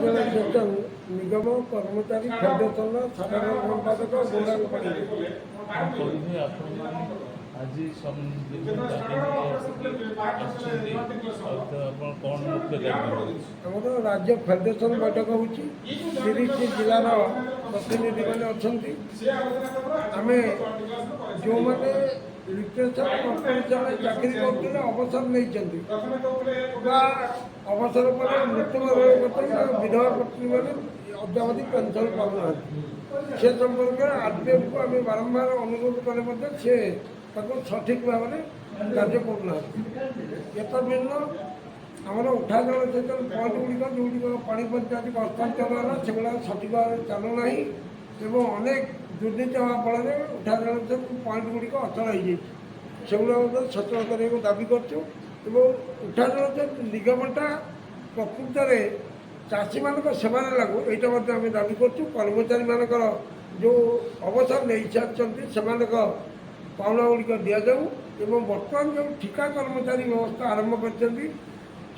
Organisation ନିଗମ କର୍ମଚାରୀ ଫେଡେରେସନ୍ର ସାଧାରଣ ସମ୍ପାଦକ ଗୌରାଙ୍ଗ ପାଣିଗ୍ରାହୀ। କହିବେ ଆପଣମାନେ ଆଜି ଆପଣ କ'ଣ ମୁଖ୍ୟ ଦାୟିତ୍ୱ? ଆମର ରାଜ୍ୟ ଫେଡେରେସନ୍ ବୈଠକ ହେଉଛି, 30 ଜିଲ୍ଲାର ପ୍ରତିନିଧିମାନେ ଅଛନ୍ତି। ଆମେ ଯେଉଁମାନେ ଲିଟରେଚର୍ କମ୍ପିଟିସନ୍ରେ ଚାକିରି କରୁଥିଲେ ଅବସର ନେଇଛନ୍ତି ବା ଅବସର ପରେ ମୃତ୍ୟୁବରଣ କରୁଛନ୍ତି, ବିଧବା ପତ୍ନୀମାନେ ଅଦ୍ୟାବଧି ପେନ୍ସନ୍ ପାଉନାହାନ୍ତି, ସେ ସମ୍ପର୍କରେ ଆର୍ଡିଏଫ୍କୁ ଆମେ ବାରମ୍ବାର ଅନୁରୋଧ କଲେ ମଧ୍ୟ ସେ ତାକୁ ସଠିକ୍ ଭାବରେ କାର୍ଯ୍ୟ କରୁନାହାନ୍ତି। ଏତଭିନ୍ନ ଆମର ଉଠା ଜଳସେଚନ ପଏଣ୍ଟ ଗୁଡ଼ିକ ଯେଉଁଗୁଡ଼ିକ ପାଣି ପଞ୍ଚାୟତକୁ ହସ୍ତାନ୍ତର ହେଲା ସେଗୁଡ଼ାକ ସଠିକ୍ ଭାବରେ ଚାଲୁନାହିଁ ଏବଂ ଅନେକ ଦୁର୍ନୀତି ହେବା ଫଳରେ ଉଠା ଜଳସେଚନ ପଏଣ୍ଟ ଗୁଡ଼ିକ ଅଚଳ ହୋଇଯାଇଛି। ସେଗୁଡ଼ା ମଧ୍ୟ ସଚଳ କରିବାକୁ ଦାବି କରୁଛୁ ଏବଂ ଉଠା ଜଳସେଚନ ନିଗମଟା ପ୍ରକୃତରେ ଚାଷୀମାନଙ୍କ ସେବାରେ ଲାଗୁ, ଏଇଟା ମଧ୍ୟ ଆମେ ଦାବି କରୁଛୁ। କର୍ମଚାରୀମାନଙ୍କର ଯେଉଁ ଅବସର ନେଇସାରିଛନ୍ତି ସେମାନଙ୍କ ପାଉଣା ଗୁଡ଼ିକ ଦିଆଯାଉ ଏବଂ ବର୍ତ୍ତମାନ ଯେଉଁ ଠିକା କର୍ମଚାରୀ ବ୍ୟବସ୍ଥା ଆରମ୍ଭ କରିଛନ୍ତି,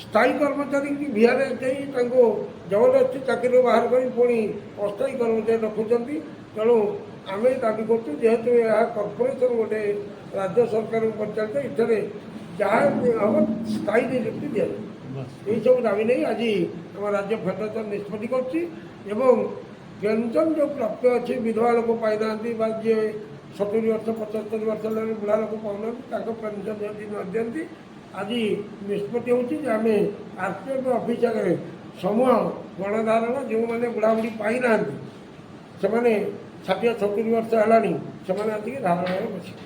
ସ୍ଥାୟୀ କର୍ମଚାରୀଙ୍କୁ ଭିଆର୍ଏସ୍ ଦେଇ ତାଙ୍କୁ ଜବରଦସ୍ତି ଚାକିରିରୁ ବାହାର କରି ପୁଣି ଅସ୍ଥାୟୀ କର୍ମଚାରୀ ରଖୁଛନ୍ତି। ତେଣୁ ଆମେ ଦାବି କରୁଛୁ, ଯେହେତୁ ଏହା କର୍ପୋରେସନ୍ ଗୋଟେ ରାଜ୍ୟ ସରକାରଙ୍କୁ ପରିଚାଳିତ, ଏଥିରେ ଯାହା ହେବ ସ୍ଥାୟୀ ନିଯୁକ୍ତି ଦିଆଯାଉ। ଏହିସବୁ ଦାବି ନେଇ ଆଜି ଆମ ରାଜ୍ୟ ଫେଡେରେସନ୍ ନିଷ୍ପତ୍ତି କରୁଛି ଏବଂ ପେନ୍ସନ୍ ଯେଉଁ ପ୍ରାପ୍ୟ ଅଛି ବିଧବା ଲୋକ ପାଇନାହାନ୍ତି ବା ଯିଏ 70 ବର୍ଷ 75 ବର୍ଷ ହେଲାଣି ବୁଢ଼ା ଲୋକ ପାଉନାହାନ୍ତି, ତାଙ୍କ ପେନ୍ସନ୍ ଯଦି ନ ଦିଅନ୍ତି, ଆଜି ନିଷ୍ପତ୍ତି ହେଉଛି ଯେ ଆମେ ଆର୍ପିଏଫ୍ ଅଫିସ୍ ଆଗରେ ସମୂହ ଗଣଧାରଣା, ଯେଉଁମାନେ ବୁଢ଼ାବୁଢ଼ୀ ପାଇନାହାନ୍ତି ସେମାନେ 60-70 ବର୍ଷ ହେଲାଣି ସେମାନେ ଆସିକି ଧାରଣାରେ ବସିବେ।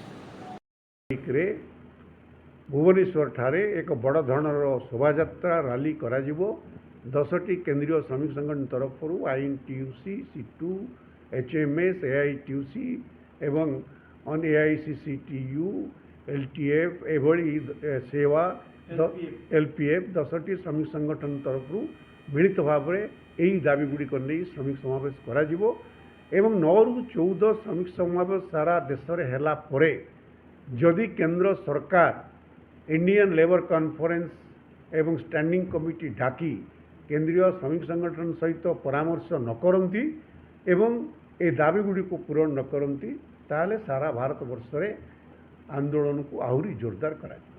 ଭୁବନେଶ୍ୱରଠାରେ ଏକ ବଡ଼ ଧରଣର ଶୋଭାଯାତ୍ରା ରାଲି କରାଯିବ। 10ଟି କେନ୍ଦ୍ରୀୟ ଶ୍ରମିକ ସଂଗଠନ ତରଫରୁ ଆଇଏନ୍ଟିୟୁସି, ସିଟୁ, HMS, AITUC ଏବଂ AICCTU, LTF ଏଭଳି ସେବା LPF 10ଟି ଶ୍ରମିକ ସଂଗଠନ ତରଫରୁ ମିଳିତ ଭାବରେ ଏହି ଦାବିଗୁଡ଼ିକ ନେଇ ଶ୍ରମିକ ସମାବେଶ କରାଯିବ ଏବଂ 9ରୁ 14 ଶ୍ରମିକ ସମାବେଶ ସାରା ଦେଶରେ ହେଲା ପରେ ଯଦି କେନ୍ଦ୍ର ସରକାର ଇଣ୍ଡିଆନ୍ ଲେବର କନଫରେନ୍ସ ଏବଂ ଷ୍ଟାଣ୍ଡିଂ କମିଟି ଡାକି କେନ୍ଦ୍ରୀୟ ଶ୍ରମିକ ସଂଗଠନ ସହିତ ପରାମର୍ଶ ନ କରନ୍ତି ଏବଂ ଏ ଦାବିଗୁଡ଼ିକୁ ପୂରଣ ନ କରନ୍ତି, ତାହେଲେ ସାରା ଭାରତ ବର୍ଷରେ ଆନ୍ଦୋଳନକୁ ଆହୁରି ଜୋରଦାର କରାଯିବ।